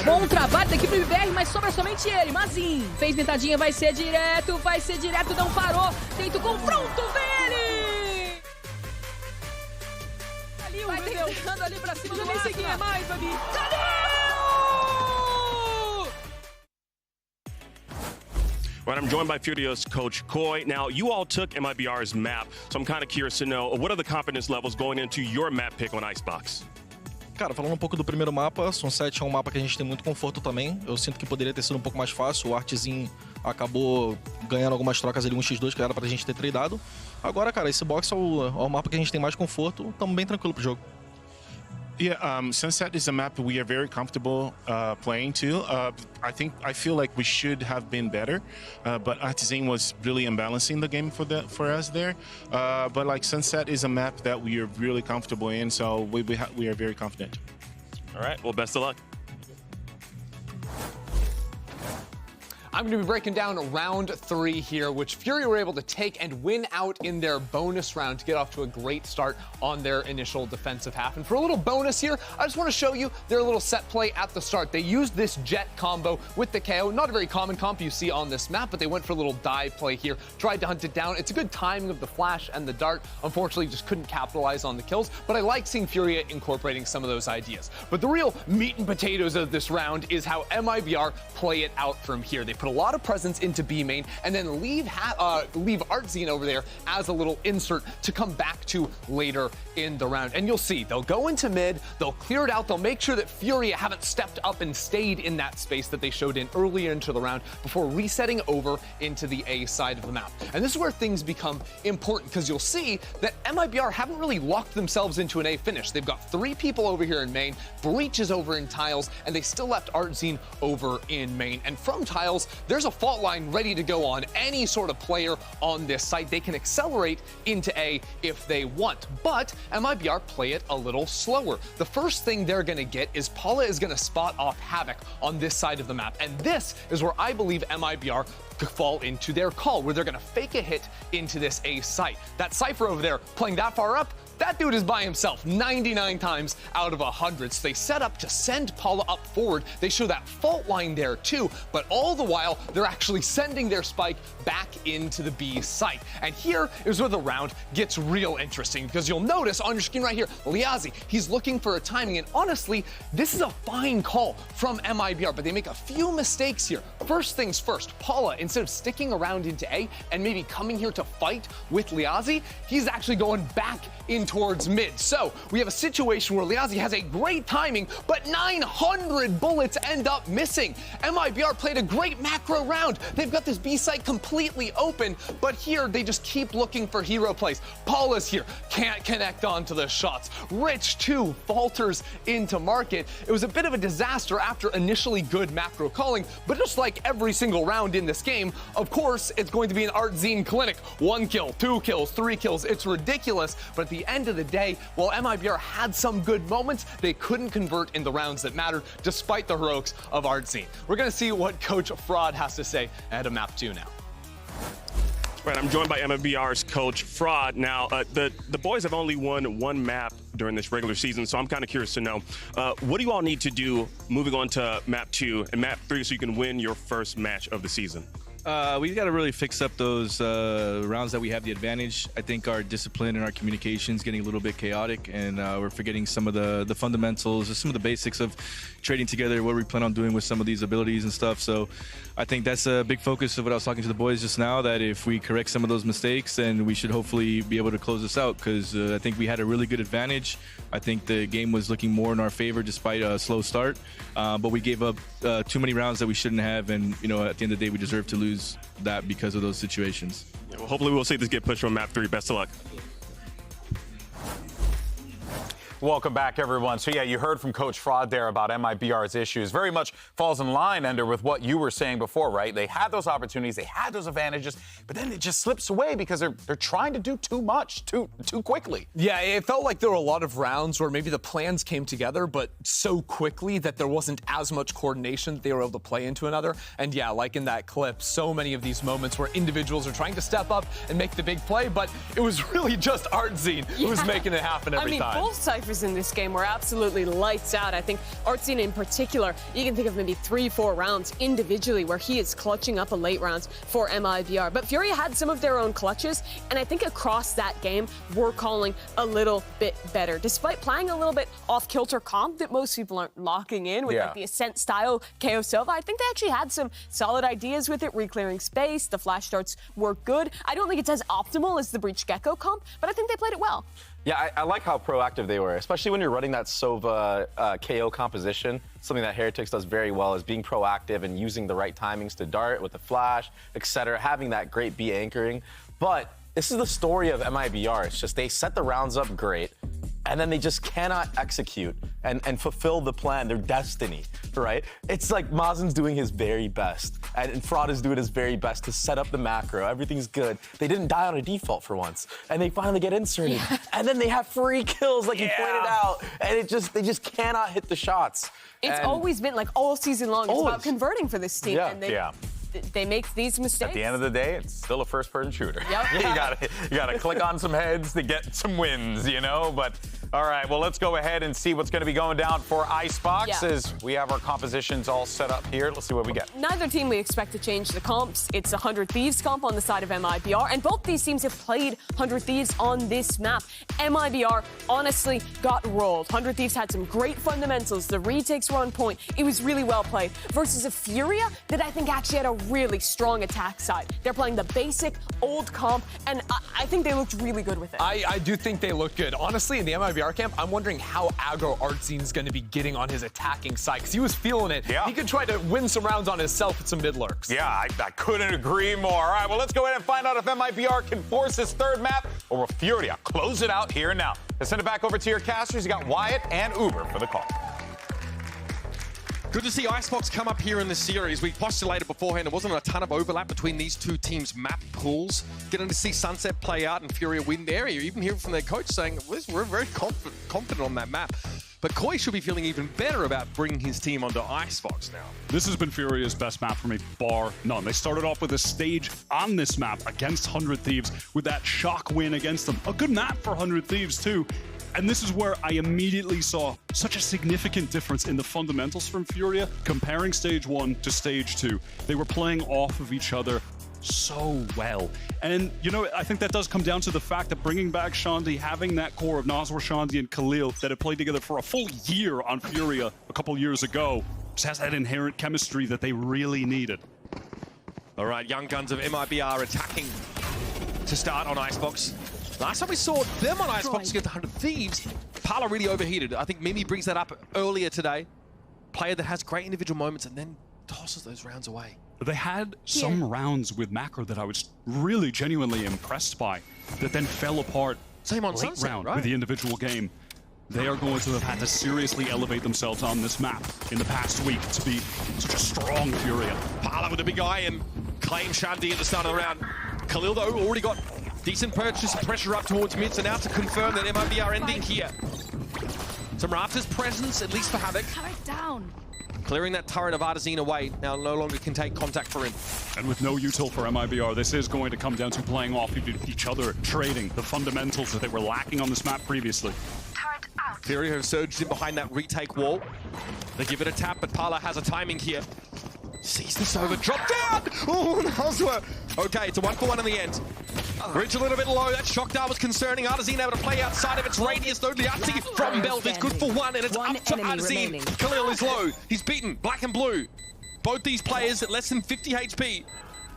Bom trabalho da equipe do IBR, mas sobra somente ele. Mazin fez tentadinha, vai ser direto, não parou. Tenta o confronto, vem ele! Ali, vai tentando ali pra cima do Lata. Mais ali. Right, I'm joined by FURIA's coach, Coy. Now, you all took MIBR's map, so I'm kind of curious to know, what are the confidence levels going into your map pick on Icebox? Cara, falando um pouco do primeiro mapa, Sunset é um mapa que a gente tem muito conforto também. Eu sinto que poderia ter sido um pouco mais fácil. O Artzinho acabou ganhando algumas trocas ali, 1x2, que era pra gente ter tradado. Agora, cara, esse box é o mapa que a gente tem mais conforto. Estamos bem tranquilo pro jogo. Yeah, Sunset is a map we are very comfortable playing too. I feel like we should have been better, but Artisan was really imbalancing the game for us there. But like Sunset is a map that we are really comfortable in, so we are very confident. All right, well, best of luck. I'm going to be breaking down round 3 here, which FURIA were able to take and win out in their bonus round to get off to a great start on their initial defensive half. And for a little bonus here, I just want to show you their little set play at the start. They used this jet combo with the KO. Not a very common comp you see on this map, but they went for a little dive play here, tried to hunt it down. It's a good timing of the flash and the dart. Unfortunately, just couldn't capitalize on the kills, but I like seeing FURIA incorporating some of those ideas. But the real meat and potatoes of this round is how MIBR play it out from here. They put a lot of presence into B main and then leave Artzine over there as a little insert to come back to later in the round. And you'll see, they'll go into mid, they'll clear it out, they'll make sure that FURIA haven't stepped up and stayed in that space that they showed in earlier into the round before resetting over into the A side of the map. And this is where things become important, because you'll see that MIBR haven't really locked themselves into an A finish. They've got 3 people over here in main, Breach is over in tiles, and they still left Artzine over in main. And from tiles, there's a fault line ready to go on any sort of player on this site. They can accelerate into A if they want, but MIBR play it a little slower. The first thing they're going to get is Paula is going to spot off Havoc on this side of the map, and this is where I believe MIBR could fall into their call, where they're going to fake a hit into this A site. That Cypher over there playing that far up, that dude is by himself 99 times out of 100. So they set up to send Paula up forward. They show that fault line there too, but all the while they're actually sending their spike back into the B site. And here is where the round gets real interesting, because you'll notice on your screen right here, Liazi, he's looking for a timing, and honestly, this is a fine call from MIBR, but they make a few mistakes here. First things first, Paula, instead of sticking around into A and maybe coming here to fight with Liazi, he's actually going back in towards mid. So we have a situation where Liazi has a great timing, but 900 bullets end up missing. MIBR played a great macro round. They've got this B site completely open, but here they just keep looking for hero plays. Paula's here, can't connect onto the shots. Rich too falters into market. It was a bit of a disaster after initially good macro calling, but just like every single round in this game, of course, it's going to be an Artzine clinic. 1 kill, 2 kills, 3 kills. It's ridiculous, but at the end of the day, while MIBR had some good moments, they couldn't convert in the rounds that mattered, despite the heroics of Artzine. We're going to see what Coach Frod has to say ahead of map 2 now. Right, I'm joined by MIBR's coach, Frod. Now, the boys have only won 1 map during this regular season, so I'm kind of curious to know, what do you all need to do moving on to map 2 and map 3 so you can win your first match of the season? We've got to really fix up those rounds that we have the advantage. I think our discipline and our communication is getting a little bit chaotic, and we're forgetting some of the fundamentals, some of the basics of trading together, what we plan on doing with some of these abilities and stuff. So I think that's a big focus of what I was talking to the boys just now, that if we correct some of those mistakes, then we should hopefully be able to close this out, because I think we had a really good advantage. I think the game was looking more in our favor despite a slow start, but we gave up too many rounds that we shouldn't have, and you know, at the end of the day, we deserve to lose that because of those situations. Yeah, well, hopefully we'll see this get pushed from map 3. Best of luck. Welcome back, everyone. So, yeah, you heard from Coach Frod there about MIBR's issues. Very much falls in line, Ender, with what you were saying before, right? They had those opportunities, they had those advantages, but then it just slips away because they're trying to do too much, too quickly. Yeah, it felt like there were a lot of rounds where maybe the plans came together, but so quickly that there wasn't as much coordination that they were able to play into another. And yeah, like in that clip, so many of these moments where individuals are trying to step up and make the big play, but it was really just Artzine who was making it happen every time. Both Cyphers ciphers in this game were absolutely lights out. I think Artsine in particular, you can think of maybe 3-4 rounds individually where he is clutching up a late rounds for MIBR. But FURIA had some of their own clutches, and I think across that game, we're calling a little bit better. Despite playing a little bit off-kilter comp that most people aren't locking in with like the Ascent style KO Silva, I think they actually had some solid ideas with it, re-clearing space, the flash starts were good. I don't think it's as optimal as the Breach Gecko comp, but I think they played it well. Yeah, I like how proactive they were, especially when you're running that Sova KO composition. Something that Heretics does very well is being proactive and using the right timings to dart with the flash, etc., having that great B anchoring. But this is the story of MIBR. It's just they set the rounds up great, and then they just cannot execute and fulfill the plan, their destiny, right? It's like Mazen's doing his very best, and Frod is doing his very best to set up the macro. Everything's good. They didn't die on a default for once, and they finally get inserted. And then they have free kills, like you pointed out, and they just cannot hit the shots. It's always been like all season long. It's about converting for this team, and they make these mistakes. At the end of the day, it's still a first-person shooter. Yep. you gotta click on some heads to get some wins, you know? But, all right, well, let's go ahead and see what's going to be going down for Icebox as we have our compositions all set up here. Let's see what we get. Neither team we expect to change the comps. It's a 100 Thieves comp on the side of MIBR, and both these teams have played 100 Thieves on this map. MIBR honestly got rolled. 100 Thieves had some great fundamentals. The retakes were on point. It was really well played. Versus a FURIA that I think actually had a really strong attack side. They're playing the basic old comp, and I think they looked really good with it. I do think they look good. Honestly, in the MIBR camp, I'm wondering how aggro Artsine's going to be getting on his attacking side, because he was feeling it. Yeah. He could try to win some rounds on himself with some mid lurks. Yeah, I couldn't agree more. All right, well, let's go ahead and find out if MIBR can force his third map, or will FURIA close it out here and now. Let's send it back over to your casters. You got Wyatt and Uber for the call. Good to see Icebox come up here in this series. We postulated beforehand there wasn't a ton of overlap between these two teams' map pools. Getting to see Sunset play out and FURIA win there. You even hear from their coach saying, we're very confident on that map. But Koi should be feeling even better about bringing his team onto Icebox now. This has been FURIA's best map for me, bar none. They started off with a stage on this map against 100 Thieves with that shock win against them. A good map for 100 Thieves too. And this is where I immediately saw such a significant difference in the fundamentals from FURIA comparing stage 1 to stage 2. They were playing off of each other so well. And, you know, I think that does come down to the fact that bringing back Shandy, having that core of Nazwar, Shandy, and Khalil that had played together for a full year on FURIA a couple years ago, just has that inherent chemistry that they really needed. All right, Young Guns of MIBR attacking to start on Icebox. Last time we saw them on Icebox against 100 Thieves, Parla really overheated. I think Mimi brings that up earlier today. Player that has great individual moments and then tosses those rounds away. They had some rounds with Macro that I was really genuinely impressed by that then fell apart Same on late Sunset, round right? with the individual game. They are going to have had to seriously elevate themselves on this map in the past week to be such a strong FURIA. Parla with a big eye and claim Shandy at the start of the round. Khalil, though, already got decent purchase and pressure up towards mid, so now to confirm that MIBR ending here. Some Rafters presence, at least for Havoc. Turret down. Clearing that turret of Artazine away, now no longer can take contact for him. And with no util for MIBR, this is going to come down to playing off each other, trading the fundamentals that they were lacking on this map previously. FURIA have surged in behind that retake wall. They give it a tap, but Parla has a timing here. Sees this over, drop down! Oh, Nazwar! Okay, it's a 1-for-1 in the end. Bridge a little bit low, that shock dart was concerning. Artazine able to play outside of its radius, though. Liazzi from Belt is good for 1, and it's up to Artazine. Khalil is low, he's beaten, black and blue. Both these players at less than 50 HP.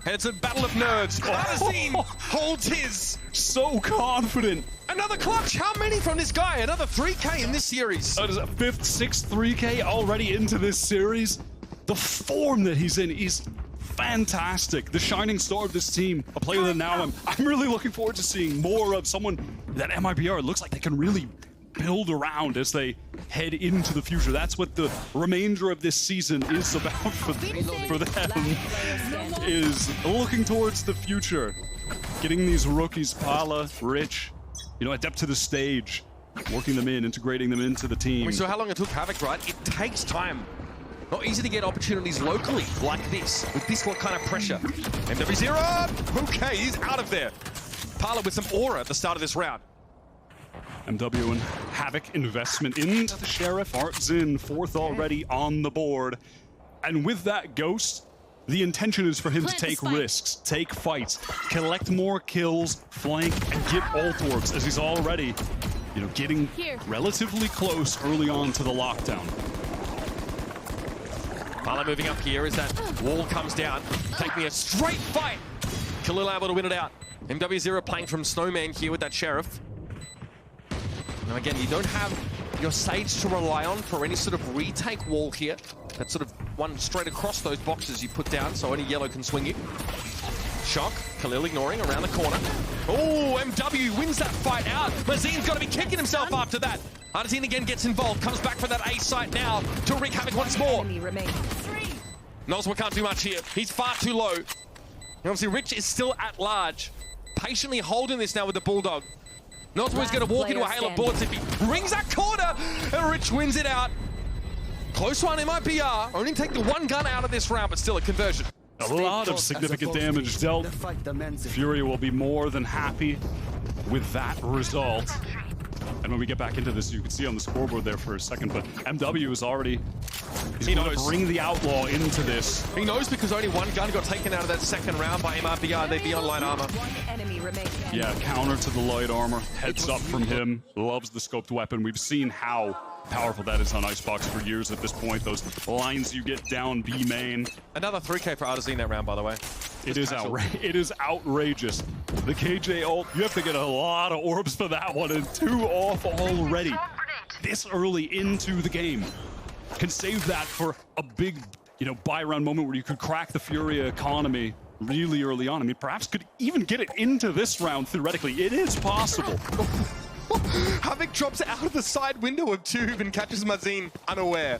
And it's a battle of nerves. Artazine holds his. So confident. Another clutch, how many from this guy? Another 3K in this series. That is a 5th, 6th 3K already into this series. The form that he's in is fantastic. The shining star of this team, a player that now I'm really looking forward to seeing more of, someone that MIBR looks like they can really build around as they head into the future. That's what the remainder of this season is about for them, is looking towards the future. Getting these rookies, Parla, Rich, you know, adept to the stage, working them in, integrating them into the team. We saw how long it took Havoc, right? It takes time. Not easy to get opportunities locally like this, with this kind of pressure. MW0, okay, he's out of there. Parla with some aura at the start of this round. MW and Havoc investment into the Sheriff. Artzin, 4th already on the board. And with that Ghost, the intention is for him to take risks, take fights, collect more kills, flank, and get ult orbs, as he's already, getting relatively close early on to the lockdown. Pala moving up here as that wall comes down, taking a straight fight. Khalil able to win it out. MW0 playing from Snowman here with that Sheriff. Now again, you don't have your Sage to rely on for any sort of retake wall here. That sort of one straight across those boxes you put down, so only yellow can swing you. Shock, Khalil ignoring around the corner. Oh, MW wins that fight out. Mazin's got to be kicking himself after that. Artzin again gets involved, comes back for that A site now to wreak havoc once more. Nozma can't do much here. He's far too low. And obviously, Rich is still at large, patiently holding this now with the Bulldog. Nozma's going to walk into a hail of bullets if he rings that corner, and Rich wins it out. Close one, MIBR. Only take the one gun out of this round, but still a conversion. A lot of significant damage dealt. FURIA will be more than happy with that result. And when we get back into this, you can see on the scoreboard there for a second, but MW is already... He's going to bring the Outlaw into this. He knows because only one gun got taken out of that second round by MIBR. They'd be on light armor. Yeah, counter to the light armor. Heads up from him. Loves the scoped weapon. We've seen how powerful that is on Icebox for years at this point. Those lines you get down B main. Another 3K for Artzin that round, by the way. It is outrageous. The KJ ult, you have to get a lot of orbs for that one, and 2 off already. This early into the game. Can save that for a big, buy round moment where you could crack the FURIA economy really early on. I mean, perhaps could even get it into this round, theoretically. It is possible. Havoc drops out of the side window of Tube and catches Mazin unaware.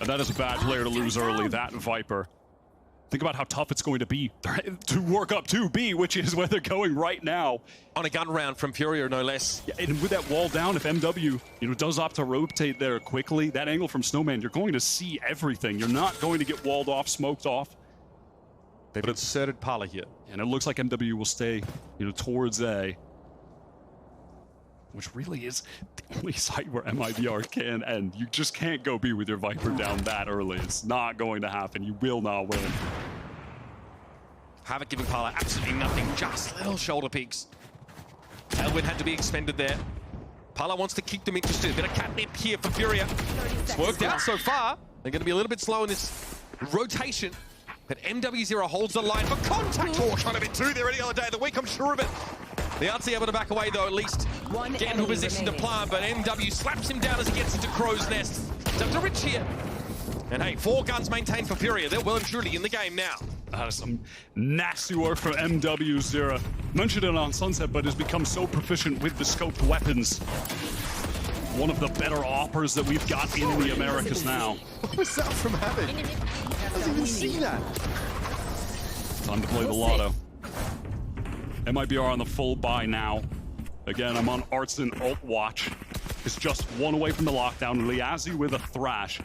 And that is a bad player to lose early, that Viper. Think about how tough it's going to be to work up to B, which is where they're going right now. On a gun round from FURIA, no less. Yeah, and with that wall down, if MW does opt to rotate there quickly, that angle from Snowman, you're going to see everything. You're not going to get walled off, smoked off. They've inserted Pala here. And it looks like MW will stay, towards A. Which really is the only site where MIBR can end. You just can't go B with your Viper down that early. It's not going to happen. You will not win. Havoc giving Pala absolutely nothing, just little shoulder peeks. Tailwind had to be expended there. Pala wants to keep them interested. Bit of catnip here for FURIA. It's worked out so far. They're going to be a little bit slow in this rotation. But MW0 holds the line for contact. Oh, kind of bit too there any other day of the week, I'm sure of it. The Artsy able to back away though, at least get into a position to plant, but MW slaps him down as he gets into Crow's Nest. It's up to Rich here. And hey, 4 guns maintained for FURIA. They're well and truly in the game now. That is some nasty work for MW0. Mentioned it on Sunset, but has become so proficient with the scoped weapons. One of the better offers that we've got in the Americas now. What was that from Havoc? I didn't even see that. Time to play the lotto. MIBR on the full buy now. Again, I'm on Artzin ult watch. It's just one away from the lockdown. Liazzi with a thrash.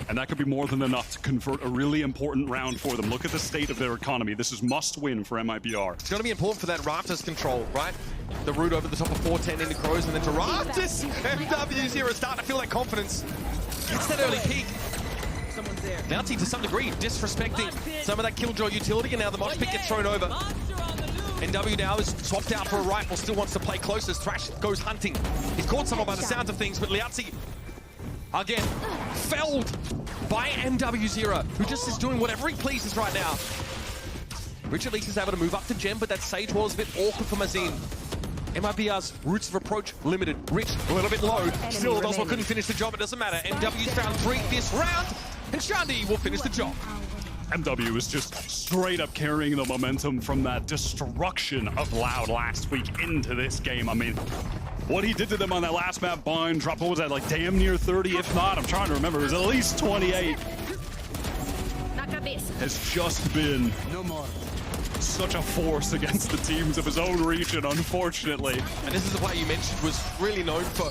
And that could be more than enough to convert a really important round for them. Look at the state of their economy. This is must win for MIBR. It's going to be important for that Raptors control, right? The route over the top of 410 into Crows and then to Raptors. MW0 starting to feel that confidence. Gets that early peak. Bounty to some degree disrespecting some of that Killjoy utility, and now the mosh pit gets thrown over. NW now is swapped out for a rifle, still wants to play close as Thrash goes hunting. He's caught someone by the sounds of things, but Liazzi, again, felled by MW0, who just is doing whatever he pleases right now. Rich at least is able to move up to Gem, but that Sage wall is a bit awkward for Mazin. MIBR's routes of approach limited. Rich a little bit low. Still, Oswald couldn't finish the job. It doesn't matter. MW's found 3 this round, and Shandy will finish the job. MW is just straight up carrying the momentum from that destruction of Loud last week into this game. I mean, what he did to them on that last map, Bind, drop, what was that, like damn near 30, if not, I'm trying to remember, it was at least 28. Has just been such a force against the teams of his own region, unfortunately. And this is the player you mentioned was really known for,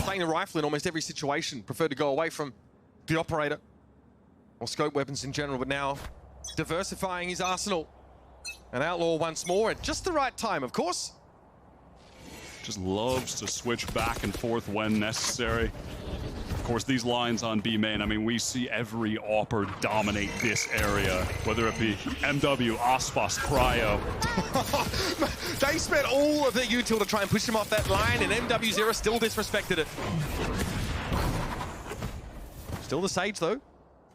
playing a rifle in almost every situation. Preferred to go away from the operator or scope weapons in general, but now diversifying his arsenal. An Outlaw once more at just the right time, of course. Just loves to switch back and forth when necessary. Of course, these lines on B main, I mean, we see every AWPer dominate this area, whether it be MW, Icebox, Cryo. They spent all of their util to try and push him off that line, and MW0 still disrespected it. Still the Sage, though.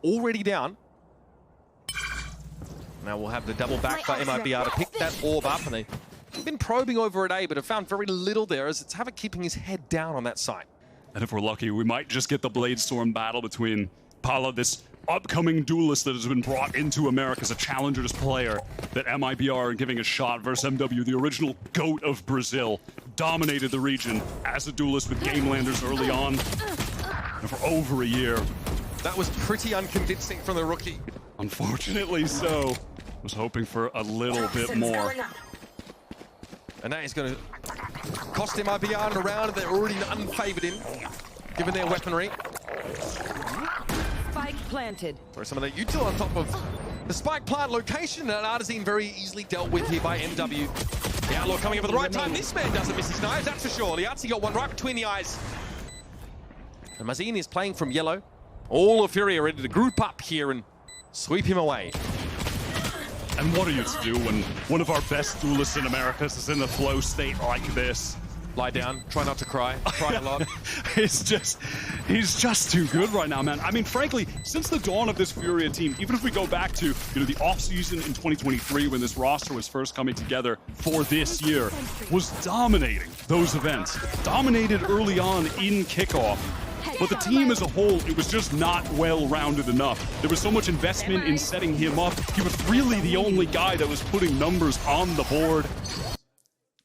Already down. Now we'll have the double back for MIBR to pick that orb up, and they've been probing over at A, but have found very little there, as it's Havoc keeping his head down on that side. And if we're lucky, we might just get the Bladestorm battle between Pala, this upcoming duelist that has been brought into America as a challengers player, that MIBR are giving a shot versus MW, the original GOAT of Brazil, dominated the region as a duelist with Game Landers early on, and for over a year. That was pretty unconvincing from the rookie. Unfortunately so. Was hoping for a little bit more. And that is going to cost MIBR in a round, and they're already unfavored in, given their weaponry. Spike planted. Throw some of that util on top of the spike plant location, and Artizine very easily dealt with here by MW. The Outlaw coming up at the right time. This man doesn't miss his knives, that's for sure. Liazzi got one right between the eyes. And Mazin is playing from yellow. All of FURIA ready to group up here and sweep him away. And what are you to do when one of our best duelists in Americas is in a flow state like this? Lie down, try not to cry a lot. he's just too good right now, man. I mean, frankly, since the dawn of this FURIA team, even if we go back to the offseason in 2023 when this roster was first coming together for this year, was dominating those events. Dominated early on in Kickoff. But the team as a whole, it was just not well-rounded enough. There was so much investment in setting him up. He was really the only guy that was putting numbers on the board.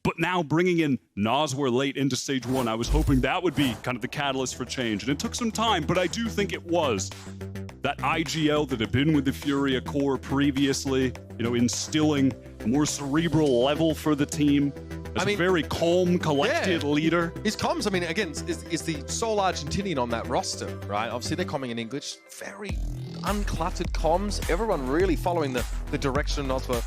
But now bringing in Noswer late into stage 1, I was hoping that would be kind of the catalyst for change. And it took some time, but I do think it was. That IGL that had been with the FURIA core previously, instilling a more cerebral level for the team. As a very calm, collected leader. His comms, I mean, again, is the sole Argentinian on that roster, right? Obviously, they're coming in English. Very uncluttered comms. Everyone really following the direction of the...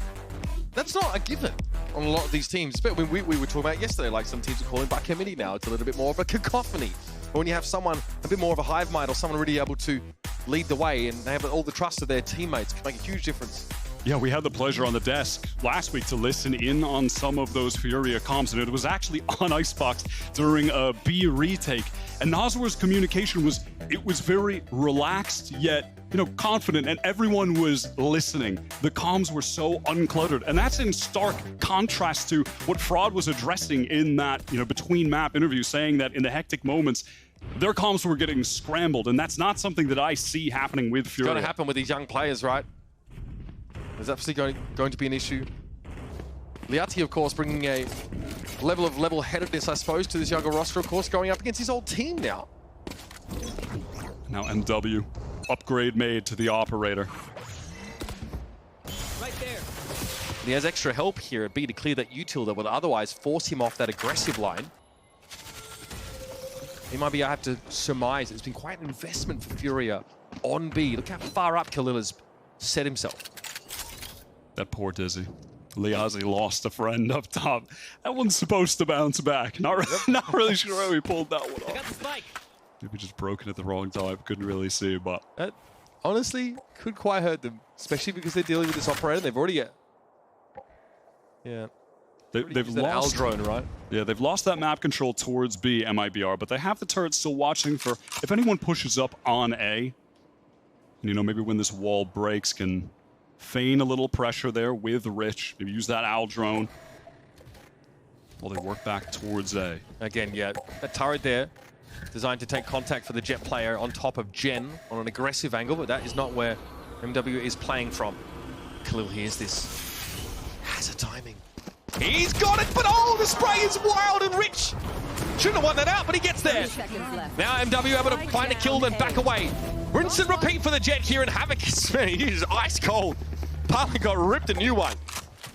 That's not a given on a lot of these teams. But we were talking about yesterday, like some teams are calling by committee now. It's a little bit more of a cacophony. But when you have someone a bit more of a hive mind, or someone really able to lead the way, and they have all the trust of their teammates, can make a huge difference. Yeah, we had the pleasure on the desk last week to listen in on some of those FURIA comms, and it was actually on Icebox during a B retake. And Noswer's communication was very relaxed, yet confident, and everyone was listening. The comms were so uncluttered, and that's in stark contrast to what Frod was addressing in that between map interview, saying that in the hectic moments, their comms were getting scrambled, and that's not something that I see happening with FURIA. It's going to happen with these young players, right? There's absolutely going to be an issue. Liazzi, of course, bringing a level of level-headedness, I suppose, to this younger roster, of course, going up against his old team now. Now MW, upgrade made to the operator. Right there. He has extra help here at B to clear that util that would otherwise force him off that aggressive line. He might be, I have to surmise, it's been quite an investment for FURIA on B. Look how far up Khalil has set himself. That poor Dizzy. Liazzi lost a friend up top. That one's supposed to bounce back. Not really sure how he pulled that one off. I got the spike. Maybe just broken at the wrong time. Couldn't really see, but... That honestly could quite hurt them, especially because they're dealing with this operator. They've already they've lost drone, right? Yeah, they've lost that map control towards B, MIBR, but they have the turret still watching for if anyone pushes up on A. And, maybe when this wall breaks, can feign a little pressure there with Rich. Maybe use that Al drone while they work back towards A. Again, that turret there, designed to take contact for the Jet player on top of Gen on an aggressive angle, but that is not where MW is playing from. Khalil hears this. Has a timing. He's got it, but the spray is wild and Rich. Shouldn't have won that out, but he gets there. Now MW able to find a kill, then back away. Rinse and repeat for the Jet here, and Havoc is ice cold. Parley got ripped a new one.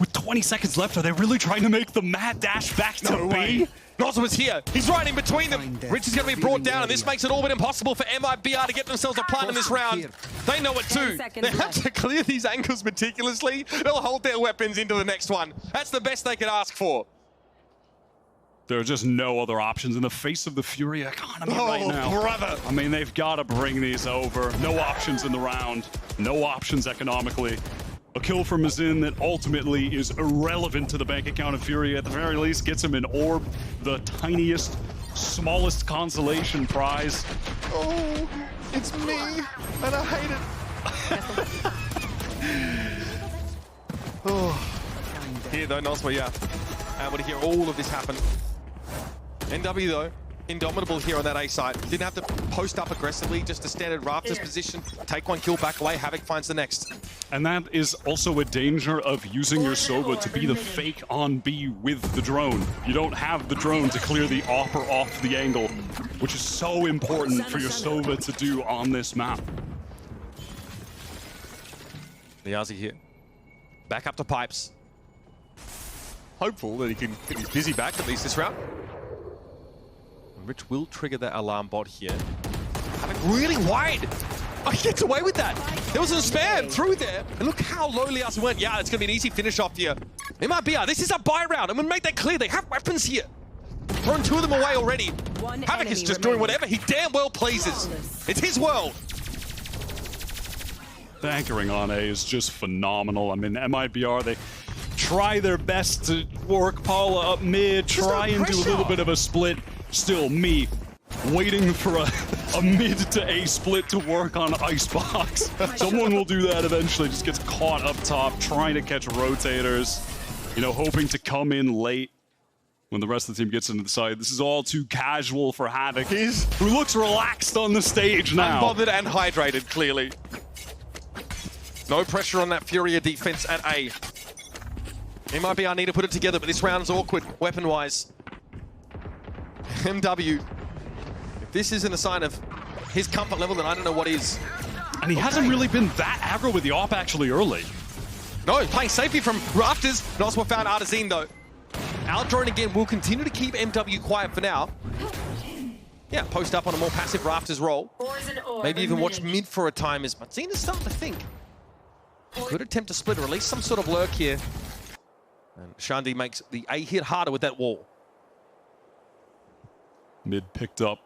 With 20 seconds left, are they really trying to make the mad dash back to B? Nozzle was here. He's right in between them. Rich is going to be brought down, and this makes it all but impossible for MIBR to get themselves a plant in this round. They know it too. They have to clear these angles meticulously. They'll hold their weapons into the next one. That's the best they could ask for. There are just no other options in the face of the FURIA economy right now. Brother. I mean, they've got to bring these over. No options in the round. No options economically. A kill from Mazin that ultimately is irrelevant to the bank account of FURIA. At the very least, gets him an orb, the tiniest, smallest consolation prize. Oh, it's me, and I hate it. Oh. Here though, Nosma, yeah. Able to hear all of this happen. NW though, indomitable here on that A side. Didn't have to post up aggressively, just a standard Rafters position. Take one kill, back away, Havoc finds the next. And that is also a danger of using your Sova to be the fake on B with the drone. You don't have the drone to clear the op or off the angle, which is so important for your Sova to do on this map. Niazi here. Back up to Pipes. Hopeful that he can get his busy back at least this round. Rich will trigger that alarm bot here. Havoc really wide. Oh, he gets away with that. There was a spam through there. And look how low Lias went. Yeah, it's going to be an easy finish off here. MIBR, this is a buy round. I'm going to make that clear. They have weapons here. Thrown two of them away already. Havoc is just doing whatever he damn well pleases. It's his world. The anchoring on A is just phenomenal. I mean, MIBR, they try their best to work Paula up mid, try and do a little bit of a split. Still, me waiting for a mid to A split to work on Icebox. Someone will do that eventually, just gets caught up top, trying to catch rotators, you know, hoping to come in late when the rest of the team gets into the side. This is all too casual for Havoc, who looks relaxed on the stage now. Unbothered and hydrated, clearly. No pressure on that FURIA defense at A. MIBR need to put it together, but this round's awkward, weapon-wise. MW, if this isn't a sign of his comfort level, then I don't know what is. And he hasn't really been that aggro with the op actually early. No, he's playing safely from Rafters. Nosma found Artazine though. Our drone again will continue to keep MW quiet for now. Yeah, post up on a more passive Rafters role. Maybe even watch mid for a time as Matzina's starting to think. Could attempt to split or release some sort of lurk here. And Shandi makes the A hit harder with that wall. Mid picked up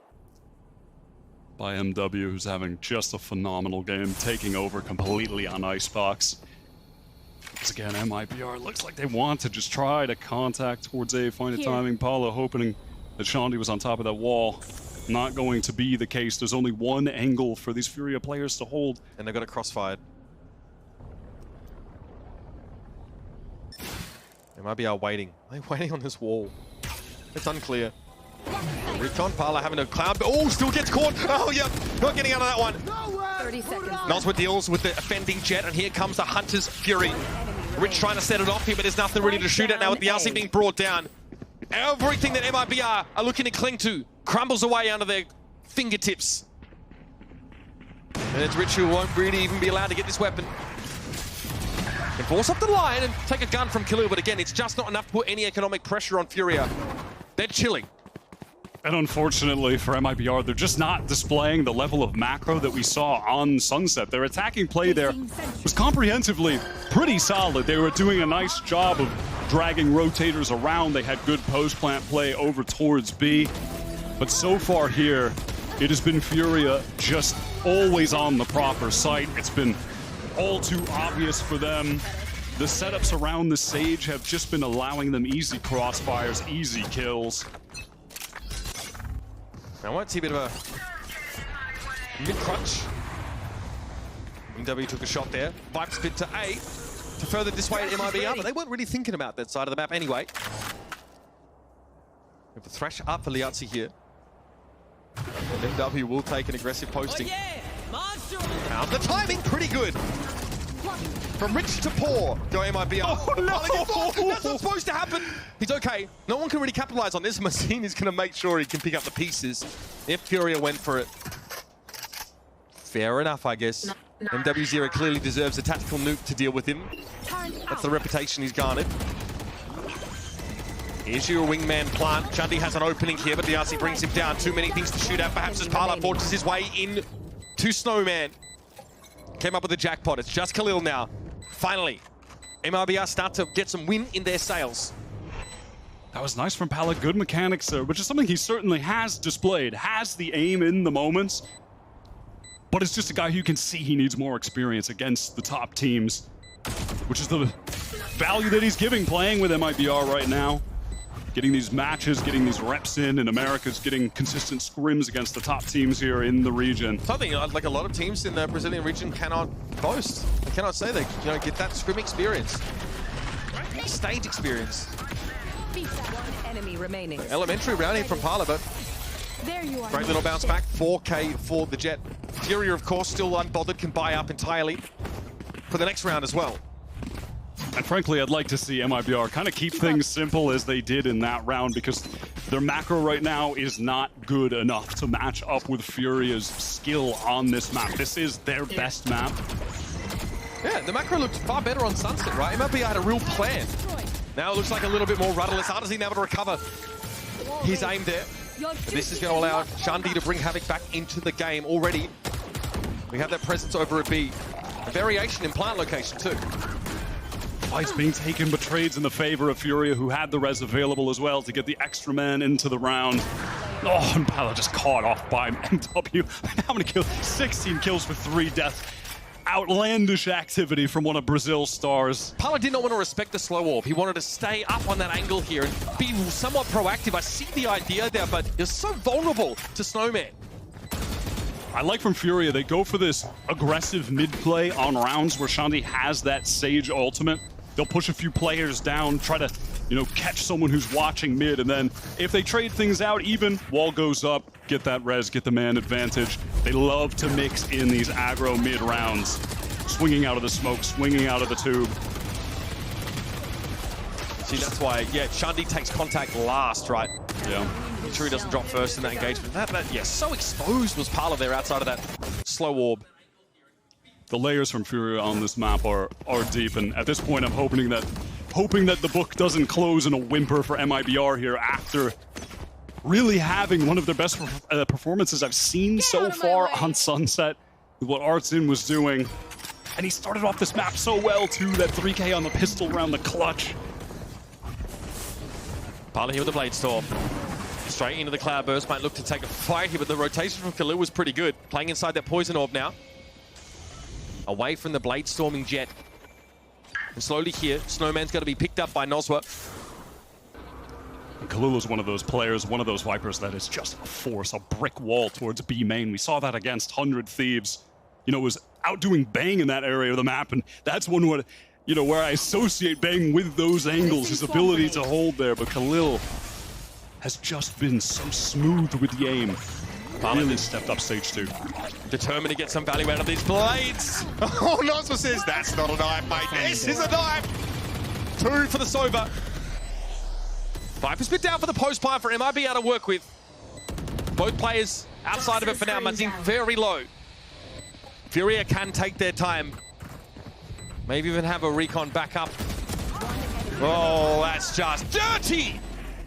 by MW, who's having just a phenomenal game, taking over completely on Icebox. Because again, MIBR looks like they want to just try to contact towards A, find a timing. Paula hoping that Shandi was on top of that wall. Not going to be the case. There's only one angle for these FURIA players to hold. And they've got a crossfire. MIBR waiting. They're waiting on this wall. It's unclear. Recon, Parla having a cloud, but oh, still gets caught. Oh, yeah, not getting out of that one. 30 seconds. Nosma deals with the offending jet, and here comes the Hunter's Fury. Rich trying to set it off here, but there's nothing really to shoot at now with the RC being brought down. Everything that MIBR are looking to cling to crumbles away under their fingertips. And it's Rich who won't really even be allowed to get this weapon. Can force up the line and take a gun from Khalil, but again, it's just not enough to put any economic pressure on FURIA. They're chilling. And unfortunately for MIBR, they're just not displaying the level of macro that we saw on Sunset. Their attacking play there was comprehensively pretty solid. They were doing a nice job of dragging rotators around. They had good post-plant play over towards B. But so far here, it has been FURIA just always on the proper site. It's been all too obvious for them. The setups around the Sage have just been allowing them easy crossfires, easy kills. I might see a bit of a mid-crunch. MW took a shot there. Vibe split to A to further dissuade MIBR, but they weren't really thinking about that side of the map anyway. We have the thrash up for Liazzi here. And MW will take an aggressive posting. Found the timing, pretty good. From rich to poor, go MIBR. Oh, no! That's not supposed to happen. He's okay. No one can really capitalize on this. Masin is going to make sure he can pick up the pieces. If FURIA went for it. Fair enough, I guess. MW0 clearly deserves a tactical nuke to deal with him. That's the reputation he's garnered. Here's your wingman plant. Chandi has an opening here, but the RC brings him down. Too many things to shoot at. Perhaps as Parla forces his way in to Snowman. Came up with a jackpot. It's just Khalil now. Finally, MIBR start to get some wind in their sails. That was nice from Pala. Good mechanics there, which is something he certainly has displayed. Has the aim in the moments, but it's just a guy who you can see he needs more experience against the top teams, which is the value that he's giving playing with MIBR right now. Getting these matches, getting these reps in Americas, getting consistent scrims against the top teams here in the region. Something like a lot of teams in the Brazilian region cannot boast. They cannot say they get that scrim experience, stage experience. One enemy remaining. Elementary round here from Pala, but there you are. Great little bounce back. 4K for the Jet. FURIA, of course, still unbothered, can buy up entirely for the next round as well. And frankly, I'd like to see MIBR kind of keep things simple as they did in that round, because their macro right now is not good enough to match up with FURIA's skill on this map. This is their best map. Yeah, the macro looked far better on Sunset, right? MIBR had a real plan. Now it looks like a little bit more rudderless. Artisan able to recover his aim there. This is going to allow Shandi to bring Havoc back into the game already. We have that presence over a B. A variation in plant location too. Fights being taken, but trades in the favor of FURIA, who had the res available as well to get the extra man into the round. Oh, and Pala just caught off by MW. How many kills? 16 kills with 3 deaths. Outlandish activity from one of Brazil's stars. Pala did not want to respect the slow orb. He wanted to stay up on that angle here and be somewhat proactive. I see the idea there, but you're so vulnerable to Snowman. I like from FURIA, they go for this aggressive mid-play on rounds where Shandi has that Sage ultimate. They'll push a few players down, try to, catch someone who's watching mid, and then if they trade things out even, wall goes up, get that res, get the man advantage. They love to mix in these aggro mid rounds. Swinging out of the smoke, swinging out of the tube. See, that's why, Shandi takes contact last, right? Yeah. Make sure he doesn't drop first in that engagement. So exposed was Pala there outside of that slow orb. The layers from FURIA on this map are deep, and at this point I'm hoping that the book doesn't close in a whimper for MIBR here after really having one of their best performances I've seen so far on Sunset with what Artsin was doing. And he started off this map so well too, that 3K on the pistol around the clutch. Pala here with the Blade Storm. Straight into the Cloudburst, might look to take a fight here, but the rotation from Khalil was pretty good. Playing inside that Poison Orb now. Away from the Blade Storming Jet. And slowly here, Snowman's going to be picked up by Nozwa. Khalil is one of those players, one of those Vipers that is just a force, a brick wall towards B main. We saw that against 100 Thieves. Was outdoing Bang in that area of the map, and that's one where I associate Bang with those angles, his ability to hold there, but Khalil has just been so smooth with the aim. Really stepped up stage 2. Determined to get some value out of these blades. Oh, Nozwa says, that's not a knife, mate. This is a knife. 2 for the Sova. Viper's bit down for the post plant for MIBR to work with. Both players outside of it for now. Manzin very low. FURIA can take their time. Maybe even have a recon back up. Oh, that's just dirty.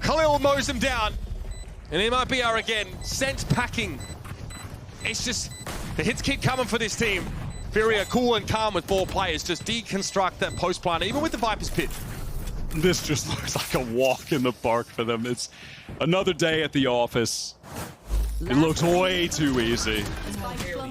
Khalil mows them down. And MIBR again, sent packing. It's just, the hits keep coming for this team. FURIA cool and calm with 4 players, just deconstruct that post plant, even with the Viper's Pit. This just looks like a walk in the park for them. It's another day at the office. It looks way too easy.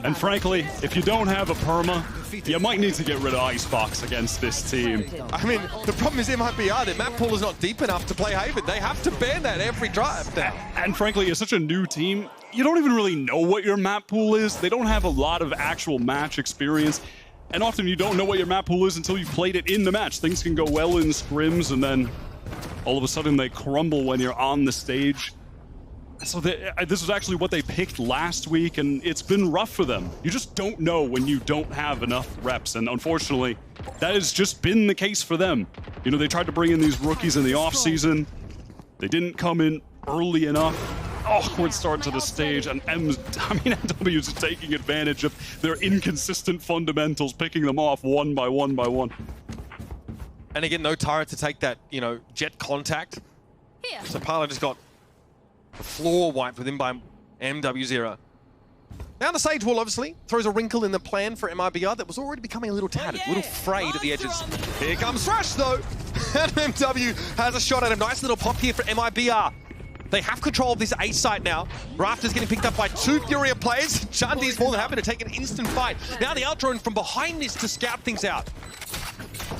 And frankly, if you don't have a perma, you might need to get rid of Icebox against this team. I mean, the problem is MIBR, their map pool is not deep enough to play Haven. They have to ban that every drive now. And frankly, as such a new team, you don't even really know what your map pool is. They don't have a lot of actual match experience. And often you don't know what your map pool is until you've played it in the match. Things can go well in scrims, and then all of a sudden they crumble when you're on the stage. So this was actually what they picked last week, and it's been rough for them. You just don't know when you don't have enough reps, and unfortunately, that has just been the case for them. They tried to bring in these rookies in the offseason. They didn't come in early enough. Awkward start to the stage, and MW is taking advantage of their inconsistent fundamentals, picking them off one by one by one. And again, no turret to take that, jet contact. Yeah. So Pala just got the floor wiped with him by MW0. Now the Sage Wall obviously throws a wrinkle in the plan for MIBR that was already becoming a little tattered, a little frayed at the edges. Here comes Thrash though. And MW has a shot at him. Nice little pop here for MIBR. They have control of this A site now. Raptor's getting picked up by 2 FURIA players. Chandi's more than happy to take an instant fight. Now the out drone from behind this to scout things out.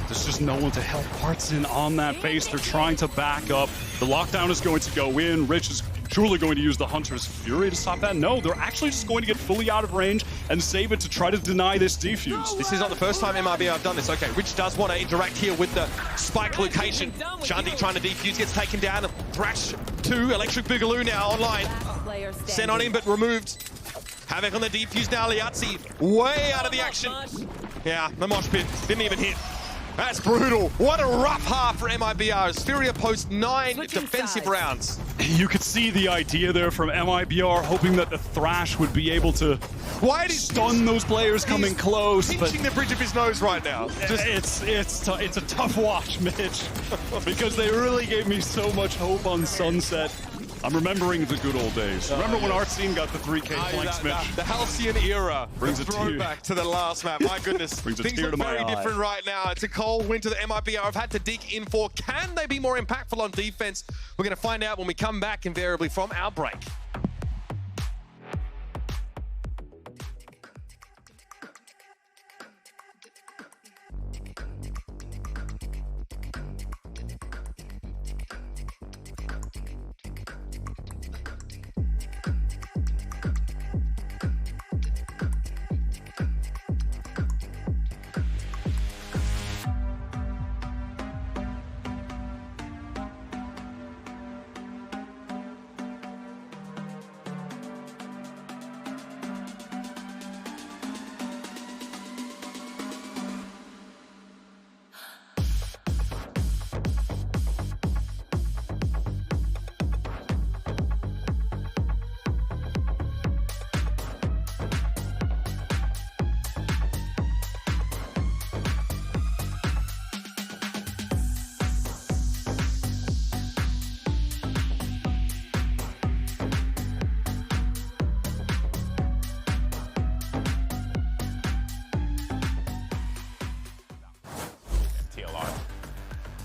There's just no one to help Artsin on that base. They're trying to back up. The lockdown is going to go in. Rich is truly going to use the Hunter's Fury to stop that. No, they're actually just going to get fully out of range and save it to try to deny this defuse. This is not the first time MIBR have done this. Okay, Rich does want to interact here with the spike location. Chandi trying to defuse, gets taken down. Thrash 2, Electric Boogaloo now online. Sent on him, but removed. Havoc on the defuse now, Liazzi way out of the action. Yeah, the mosh pit didn't even hit. That's brutal. What a rough half for MIBR as FURIA posts 9 defensive rounds. You could see the idea there from MIBR, hoping that the Thrash would be able to stun those players coming close. Pinching the bridge of his nose right now. It's a tough watch, Mitch, because they really gave me so much hope on Sunset. I'm remembering the good old days. Remember when Artsine got the 3K flanks, Mitch? The halcyon era. Brings a throwback to the last map. My goodness. Brings a Things tear look to my very eye. different right now. It's a cold winter that MIBR have had to dig in for. Can they be more impactful on defense? We're going to find out when we come back invariably from our break.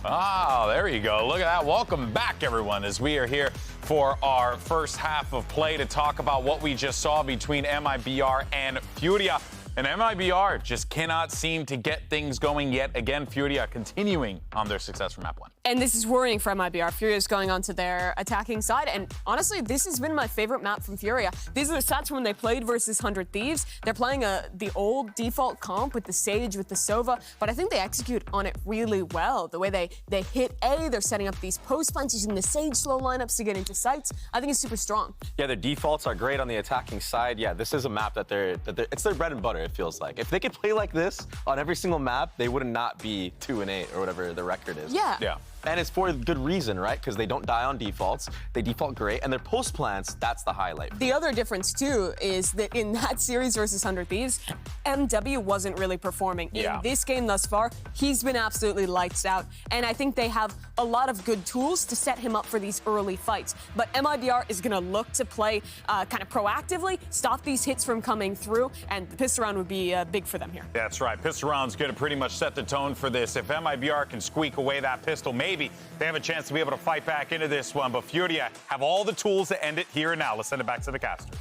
Ah, there you go. Look at that. Welcome back, everyone, as we are here for our first half of play to talk about what we just saw between MIBR and FURIA. And MIBR just cannot seem to get things going yet. Again, FURIA continuing on their success from map 1. And this is worrying for MIBR. FURIA is going on to their attacking side. And honestly, this has been my favorite map from FURIA. These are the stats from when they played versus 100 Thieves. They're playing the old default comp with the Sage, with the Sova. But I think they execute on it really well. The way they hit A, they're setting up these post plants using the Sage slow lineups to get into sites. I think it's super strong. Yeah, their defaults are great on the attacking side. Yeah, this is a map that it's their bread and butter, it feels like. If they could play like this on every single map, they would not be 2-8 or whatever the record is. Yeah. And it's for good reason, right? Because they don't die on defaults. They default great. And their post plants, that's the highlight. The other difference, too, is that in that series versus 100 Thieves, MW wasn't really performing. Yeah. In this game thus far, he's been absolutely lights out. And I think they have a lot of good tools to set him up for these early fights. But MIBR is going to look to play kind of proactively, stop these hits from coming through, and the pistol round would be big for them here. That's right. Pistol round's going to pretty much set the tone for this. If MIBR can squeak away that pistol, maybe they have a chance to be able to fight back into this one. But FURIA have all the tools to end it here and now. Let's send it back to the casters.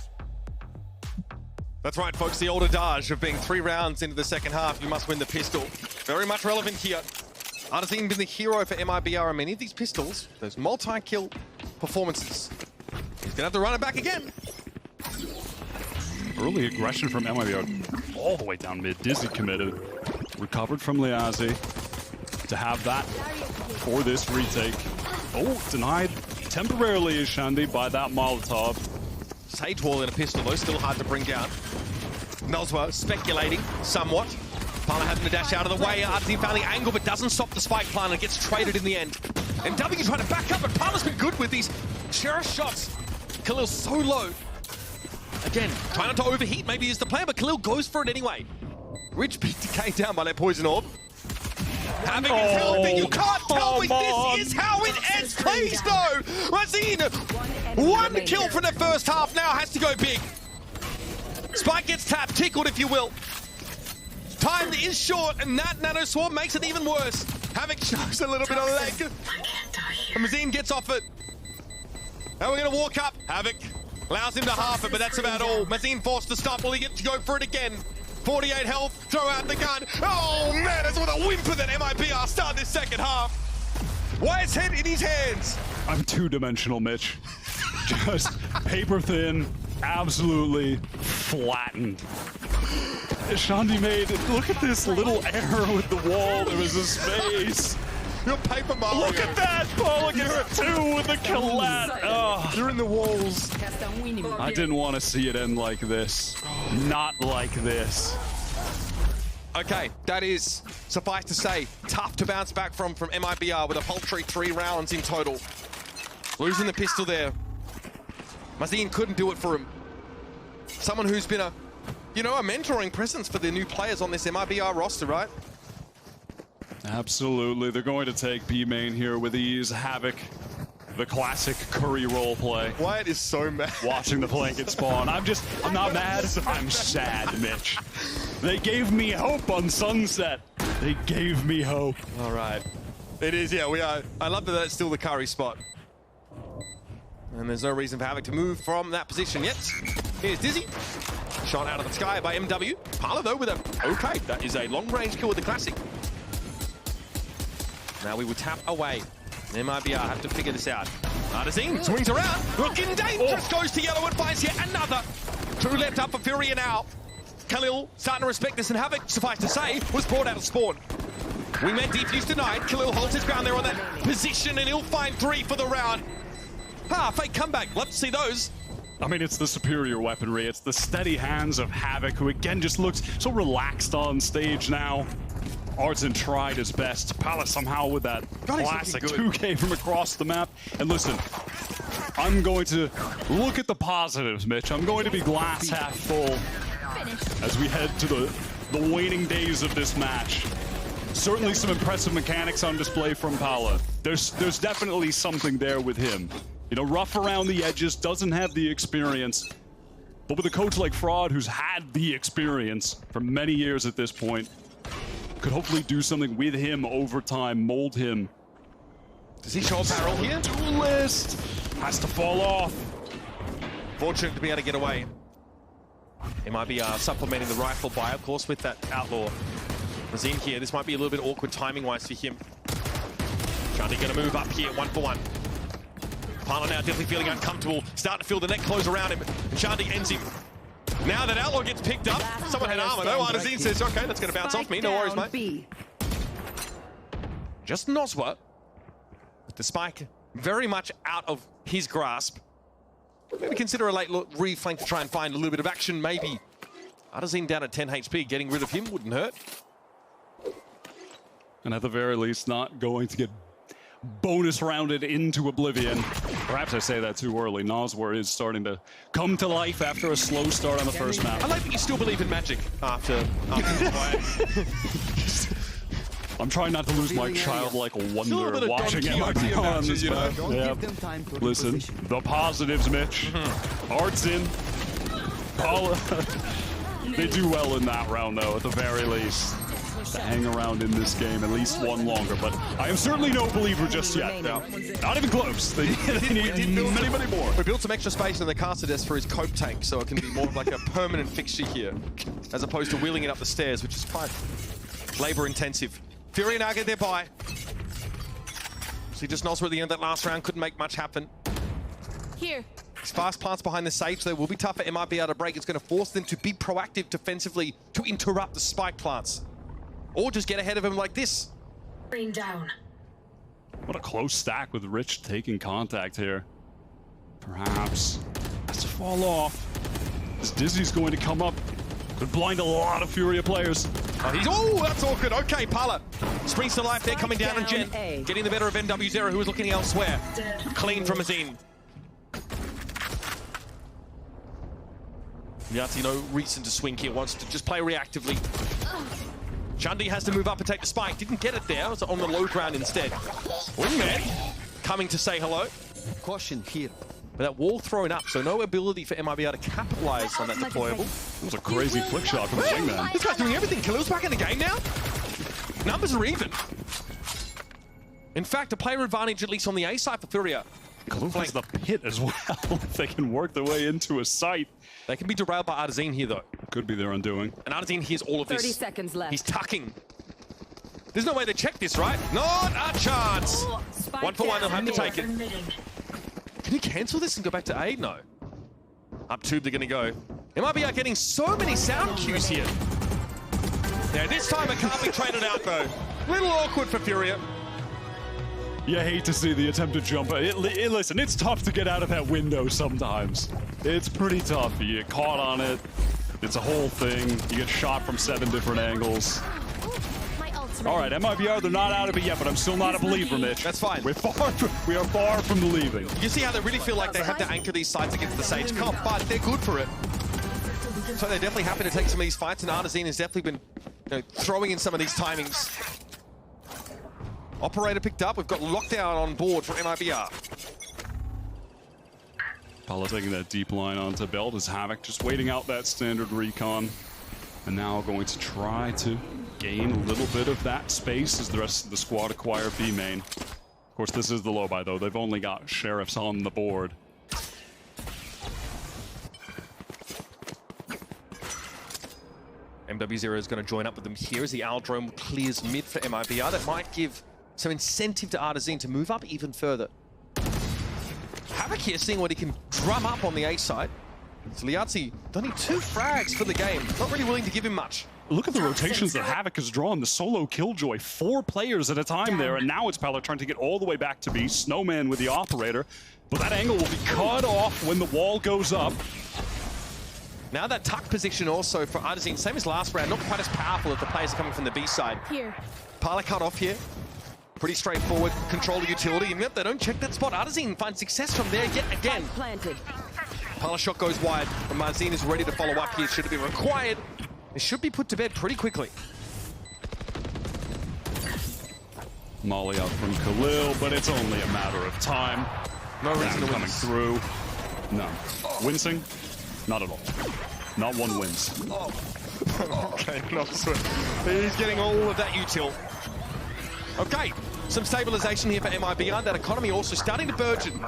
That's right, folks. The old adage of being 3 rounds into the second half, you must win the pistol. Very much relevant here. Artsin been the hero for MIBR on many of these pistols. Those multi-kill performances. He's going to have to run it back again. Early aggression from MIBR all the way down mid. Dizzy committed. Recovered from Liazzi to have that for this retake. Oh, denied temporarily is Shandy by that Molotov. Sage wall in a pistol, though, still hard to bring down. Nozwa speculating somewhat. Pala having to dash out of the way. Artsin found the angle, but doesn't stop the spike plan and gets traded in the end. And W trying to back up, but Pala's been good with these Cherish shots. Khalil's so low. Again, trying not to overheat maybe is the plan, but Khalil goes for it anyway. Rich beat decayed down by that poison orb. Having it held, but you can't tell me this is how it ends. Please no! Razine, one kill from the first half now has to go big. Spike gets tapped, tickled if you will. Time is short, and that Nano Swarm makes it even worse. Havoc shows a little bit of leg. And Mazine gets off it. Now we're going to walk up. Havoc allows him to half it, but that's about all. Mazine forced to stop. Will he get to go for it again? 48 health, throw out the gun. Oh man, it's with a whimper that MIBR start this second half. Wyatt's head in his hands. I'm two-dimensional, Mitch. Just paper thin, absolutely flattened. Shandy made, look at this little error with the wall. There was a space. You're Paper Mario. Look at that! Paul against two with the collat. Oh, you're in the walls. I didn't want to see it end like this. Not like this. Okay, that is, suffice to say, tough to bounce back from MIBR with a paltry 3 rounds in total. Losing the pistol there. Mazine couldn't do it for him. Someone who's been a mentoring presence for the new players on this MIBR roster, right? Absolutely. They're going to take B main here with ease. Havoc, the classic Curry role play. Wyatt is so mad. Watching the blanket spawn. I'm not mad. I'm sad, Mitch. They gave me hope on Sunset. They gave me hope. All right. It is, yeah, we are. I love that that's still the Curry spot. And there's no reason for Havoc to move from that position yet. Here's Dizzy. Shot out of the sky by MW. Parla, though, with a... Okay, that is a long-range kill with the classic. Now we will tap away. MIBR have to figure this out. Artazine swings around. Looking dangerous. Goes to yellow and finds yet another. 2 left up for FURIA now. Khalil starting to respect this, and Havoc, suffice to say, was brought out of spawn. Wingman defuse denied. Khalil holds his ground there on that position, and he'll find 3 for the round. Fake comeback. Love to see those. I mean, it's the superior weaponry. It's the steady hands of Havoc, who again just looks so relaxed on stage now. Artson tried his best. Palace somehow with that classic 2K from across the map. And listen, I'm going to look at the positives, Mitch. I'm going to be glass half full as we head to the waning days of this match. Certainly some impressive mechanics on display from Pala. There's definitely something there with him. You know, rough around the edges, doesn't have the experience. But with a coach like Frod, who's had the experience for many years at this point, could hopefully do something with him over time, mold him. Does he show a barrel here? Duelist has to fall off. Fortunate to be able to get away. It might be supplementing the rifle buy, of course, with that outlaw. Mazine here, this might be a little bit awkward timing-wise for him. Shandy gonna move up here, 1-for-1. Parla now definitely feeling uncomfortable, starting to feel the neck close around him, and Shandy ends him. Now that Outlaw gets picked up, someone had armor though. Artazine says, okay, that's gonna bounce off me, no worries, mate. Just Noswa, with the spike very much out of his grasp. Maybe consider a late reflank to try and find a little bit of action, maybe. Artazine down at 10 HP, getting rid of him wouldn't hurt. And at the very least, not going to get bonus rounded into oblivion. Perhaps I say that too early. Noswar is starting to come to life after a slow start on the first map. I like that you still believe in magic after I'm trying not to lose my childlike wonder watching MIBR on this map. Yeah. Listen, the positives, Mitch. Art's in. Paula. They do well in that round, though, at the very least. To hang around in this game at least one longer, but I am certainly no believer just yet. No. Not even close. They need many more. We built some extra space in the caster desk for his cope tank, so it can be more of like a permanent fixture here, as opposed to wheeling it up the stairs, which is quite labor intensive. FURIA now get their buy. See, just Nosra at the end of that last round couldn't make much happen. Here. His fast plants behind the Sage, though, will be tough for MIBR to break. It's going to force them to be proactive defensively to interrupt the spike plants. Or just get ahead of him like this. Bring down. What a close stack with Rich taking contact here. Perhaps has to fall off. This Dizzy's going to come up. Could blind a lot of FURIA players. Oh, that's awkward. Okay, Pala springs to life there, coming down on Jen. Getting the better of NW0, who is looking elsewhere. Clean from Azine. Yahtzee, no reason to swing here. Wants to just play reactively. Shandy has to move up and take the spike. Didn't get it there. It was on the low ground instead. Wingman coming to say hello. Caution here. But that wall thrown up, so no ability for MIBR to capitalize on that deployable. It was a crazy flick shot from the Wingman. This guy's doing everything. Khalil's back in the game now. Numbers are even. In fact, a player advantage at least on the A side for FURIA. Khalil has the pit as well. If they can work their way into a site. They can be derailed by Artazine here, though. Could be their undoing. And Artazine hears all of this. 30 seconds left. He's tucking. There's no way to check this, right? Not a chance. 1 for 1, they'll have to take it. Can you cancel this and go back to A? No. Up tube, they're going to go. MIB are getting so many sound cues here. Yeah, this time it can't be traded out, though. Little awkward for FURIA. You hate to see the attempted jumper. Listen, it's tough to get out of that window sometimes. It's pretty tough. You get caught on it. It's a whole thing. You get shot from 7 different angles. All right, MIBR, they're not out of it yet, but I'm still not a believer, Mitch. That's fine. We are far from believing. You see how they really feel like they have to anchor these sides against the Sage Comp, but they're good for it. So they're definitely happy to take some of these fights, and Artazine has definitely been throwing in some of these timings. Operator picked up. We've got lockdown on board for MIBR. Pala taking that deep line onto Belt as Havoc just waiting out that standard recon. And now going to try to gain a little bit of that space as the rest of the squad acquire B main. Of course, this is the low buy, though. They've only got Sheriffs on the board. MW0 is going to join up with them here as the Aldrome clears mid for MIBR. That might give some incentive to Artazine to move up even further. Havoc here seeing what he can drum up on the A side. So Liazzi, only 2 frags for the game. Not really willing to give him much. Look at the rotations that Havoc has drawn. The solo Killjoy, 4 players at a time there, and now it's Pala trying to get all the way back to B. Snowman with the operator, but that angle will be cut off when the wall goes up. Now that tuck position also for Artazine, same as last round, not quite as powerful if the players are coming from the B side. Here. Pala cut off here. Pretty straightforward, control the utility, and yep, they don't check that spot. Artazine finds success from there yet again. Planted. Pala shot goes wide, but Marzine is ready to follow up here. Should have been required. It should be put to bed pretty quickly. Molly out from Khalil, but it's only a matter of time. No reason to coming wince. through. No. Wincing? Not at all. Not one wins. Okay, no sweat. He's getting all of that util. Okay, some stabilization here for MIBR. That economy also starting to burgeon.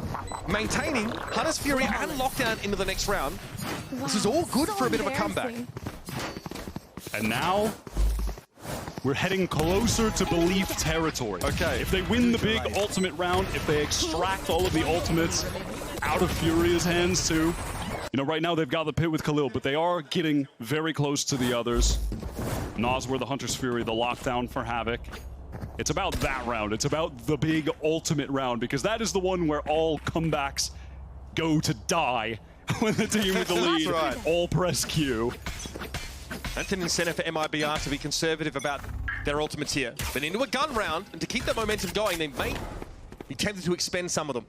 Maintaining Hunter's Fury and Lockdown into the next round. This is all good for a bit of a comeback. And now, we're heading closer to belief territory. Okay. If they win the big ultimate round, if they extract all of the ultimates out of Furia's hands too. You know, right now they've got the pit with Khalil, but they are getting very close to the others. Nosware, the Hunter's Fury, the lockdown for Havoc. It's about that round. It's about the big ultimate round, because that is the one where all comebacks go to die when the team with the lead all press Q. That's an incentive for MIBR to be conservative about their ultimates here. But into a gun round, and to keep that momentum going, they may be tempted to expend some of them.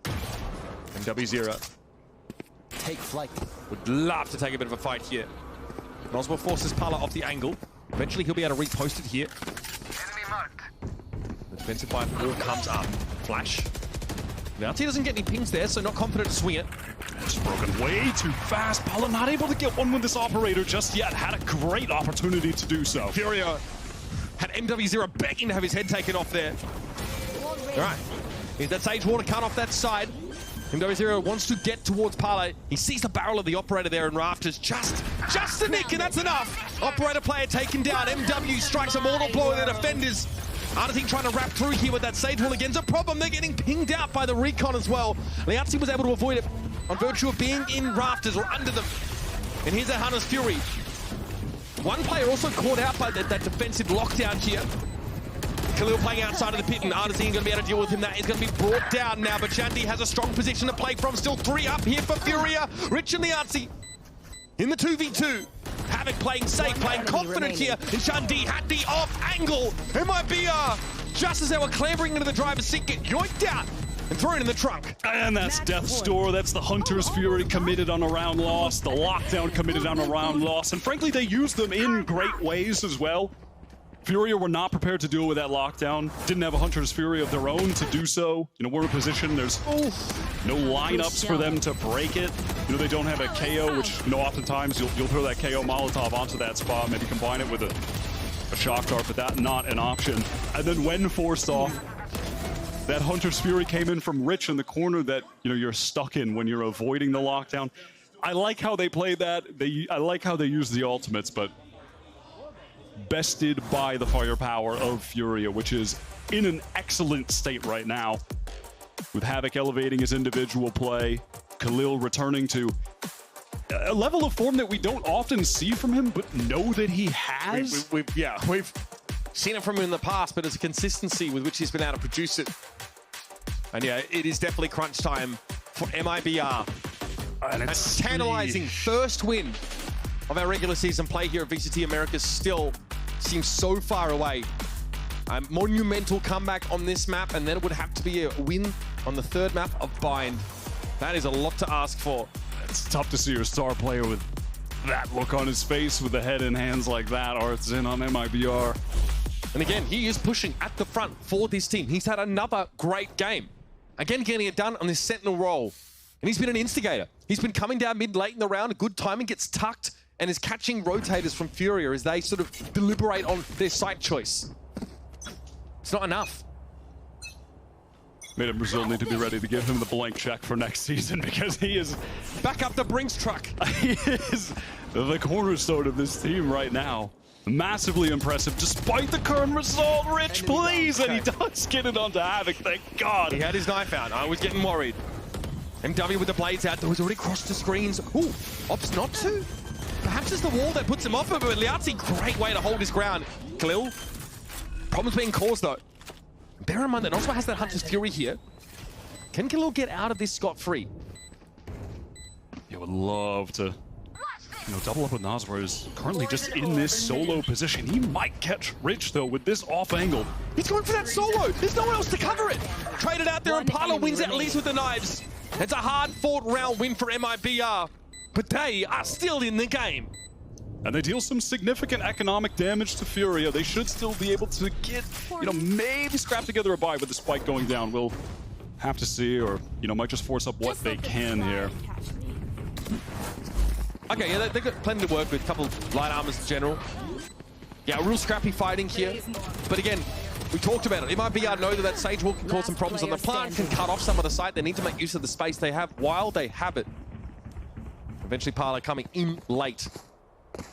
And W0 take flight. Would love to take a bit of a fight here. Nosware forces Pala off the angle. Eventually he'll be able to repost it here. Enemy marked. The defensive fight all comes up. Flash. Bounty doesn't get any pings there, so not confident to swing it. It's broken way too fast. Pala not able to get one with this operator just yet. Had a great opportunity to do so. FURIA had MW0 begging to have his head taken off there. All right. That Sage Water cut off that side. MW0 wants to get towards Pala. He sees the barrel of the operator there in rafters. Just a nick, and that's enough. Operator player taken down. MW strikes a mortal blow at the defenders. Artazine trying to wrap through here with that Sage Wall again's a problem. They're getting pinged out by the recon as well. Liazzi was able to avoid it on virtue of being in rafters or under them. And here's that Hunter's Fury. One player also caught out by that defensive lockdown here. Khalil playing outside of the pit, and Artazine going to be able to deal with him. That is going to be brought down now, but Shandy has a strong position to play from. Still 3 up here for FURIA. Rich and Liazzi in the 2v2. Havoc playing safe, playing confident here. And Shandy had the off angle. MIBR, just as they were clambering into the driver's seat, get yoinked out and thrown in the trunk. And that's Death's Door. That's the Hunter's Fury committed on a round loss. The lockdown committed on a round loss. And frankly, they used them in great ways as well. FURIA were not prepared to deal with that lockdown. Didn't have a Hunter's Fury of their own to do so. You know, we're in a position, there's no lineups for them to break it. You know, they don't have a KO, which, you know, oftentimes you'll throw that KO Molotov onto that spot, maybe combine it with a a shock dart, but that not an option. And then when forced off, that Hunter's Fury came in from Rich in the corner that you're stuck in when you're avoiding the lockdown. I like how they played that. I like how they used the ultimates, but bested by the firepower of FURIA, which is in an excellent state right now, with Havoc elevating his individual play, Khalil returning to a level of form that we don't often see from him, but know that he has. We've seen it from him in the past, but it's a consistency with which he's been able to produce it. And yeah, it is definitely crunch time for MIBR. And it's tantalizing first win of our regular season play here at VCT Americas still seems so far away. A monumental comeback on this map, and then it would have to be a win on the third map of Bind. That is a lot to ask for. It's tough to see your star player with that look on his face, with the head and hands like that. Arth's in on MIBR. And again, he is pushing at the front for this team. He's had another great game. Again, getting it done on this Sentinel role. And he's been an instigator. He's been coming down mid-late in the round. A good timing, gets tucked, and is catching rotators from FURIA as they sort of deliberate on their site choice. It's not enough. Made in Brazil need to be ready to give him the blank check for next season, because he is back up the Brinks truck. He is the cornerstone of this team right now. Massively impressive, despite the current result. Rich, please, and he does get it onto Havoc. Thank God. He had his knife out. I was getting worried. MW with the blades out. He's already crossed the screens. Ooh, opts not to. Perhaps it's the wall that puts him off of it. Liazzi, great way to hold his ground. Khalil, problems being caused though. Bear in mind that Nosma has that Hunter's Fury here. Can Khalil get out of this scot-free? You would love to, double up with Nosma, who's currently just in this solo position. He might catch Rich though with this off angle. He's going for that solo. There's no one else to cover it. Traded out there, and Parla wins at least with the knives. It's a hard-fought round win for MIBR, but they are still in the game. And they deal some significant economic damage to FURIA. They should still be able to get, maybe scrap together a buy with the spike going down. We'll have to see, or, might just force up what they can here. Okay, yeah, they've got plenty to work with. A couple light armors in general. Yeah, real scrappy fighting here. But again, we talked about it. MIBR know that Sage Wall can cause some problems on the plant, can cut off some of the site. They need to make use of the space they have while they have it. Eventually, Parla coming in late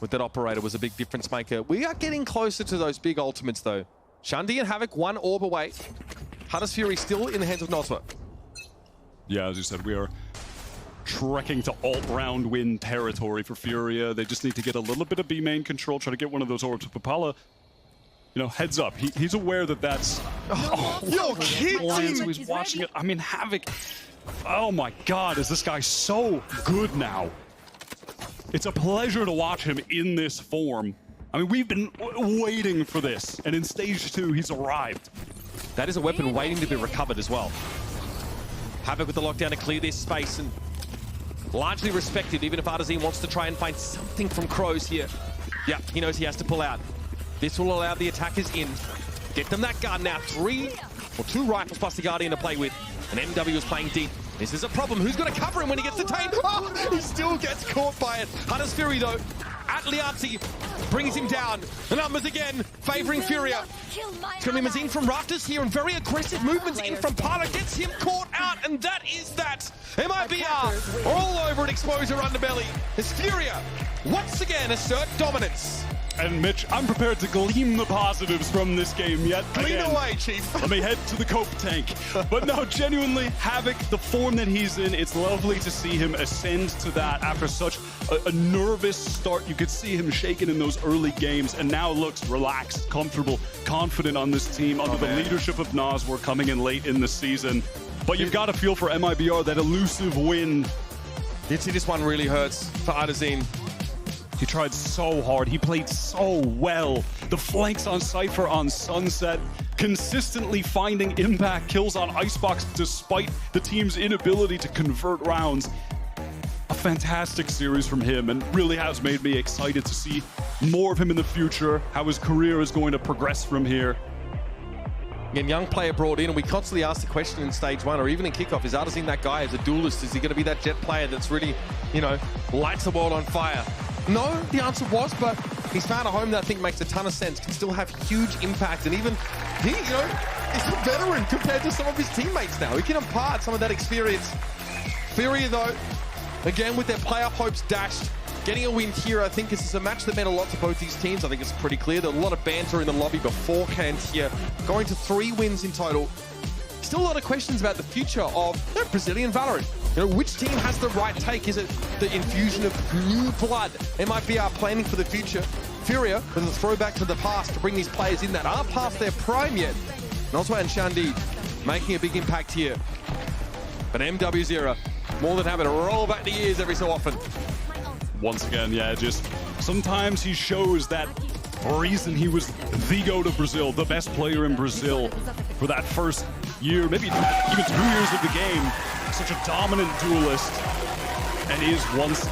with that operator was a big difference maker. We are getting closer to those big ultimates, though. Shundi and Havoc, one orb away. Hunter's Fury still in the hands of Nosma. Yeah, as you said, we are trekking to alt-round win territory for FURIA. They just need to get a little bit of B-main control, try to get one of those orbs. Papala, heads up. He's aware that that's... You're kidding! So he's watching it. I mean, Havoc... Oh my God, is this guy so good now? It's a pleasure to watch him in this form. I mean, we've been waiting for this, and in stage 2, he's arrived. That is a weapon waiting to be recovered as well. Havoc with the lockdown to clear this space, and largely respected, even if Artazine wants to try and find something from Crows here. Yeah, he knows he has to pull out. This will allow the attackers in. Get them that gun now. 2 rifles plus the Guardian to play with. And MW is playing deep. This is a problem. Who's going to cover him when he gets detained? Oh, he still gets caught by it. Hunter's Fury, though, at Liazzi, brings him down. The numbers again, favoring FURIA. It's going to be Mazin from Rafters here, and very aggressive movements in from Parla. Gets him caught out, and that is that. MIBR all over an exposure underbelly as FURIA once again assert dominance. And Mitch, I'm prepared to glean the positives from this game yet Glean again. away, Chief. Let me head to the coke tank. But no, genuinely, Havoc, the form that he's in, it's lovely to see him ascend to that after such a nervous start. You could see him shaking in those early games, and now looks relaxed, comfortable, confident on this team under the leadership of Nas. We're coming in late in the season. But you've got to feel for MIBR, that elusive win. You'd see this one really hurts for Artazine. He tried so hard. He played so well. The flanks on Cypher on Sunset, consistently finding impact kills on Icebox despite the team's inability to convert rounds. A fantastic series from him, and really has made me excited to see more of him in the future, how his career is going to progress from here. Again, young player brought in, and we constantly ask the question in stage 1 or even in kickoff, is Artazine that guy as a duelist? Is he going to be that jet player that's really, lights the world on fire? No, the answer was, but He's found a home that I think makes a ton of sense, can still have huge impact, and even he, is a veteran compared to some of his teammates now. He can impart some of that experience. FURIA, though, again with their playoff hopes dashed, getting a win here, I think this is a match that meant a lot to both these teams. I think it's pretty clear. There was a lot of banter in the lobby beforehand here, going to 3 wins in total. Still a lot of questions about the future of Brazilian Valorant. Which team has the right take? Is it the infusion of new blood? MIBR planning for the future. FURIA with a throwback to the past to bring these players in that aren't past their prime yet. Noswa and Shandi making a big impact here. But MW's more than happy to roll back the years every so often. Once again, yeah, just sometimes he shows that reason he was the GOAT of Brazil, the best player in Brazil for that first year, maybe even 2 years of the game. Such a dominant duelist, and is once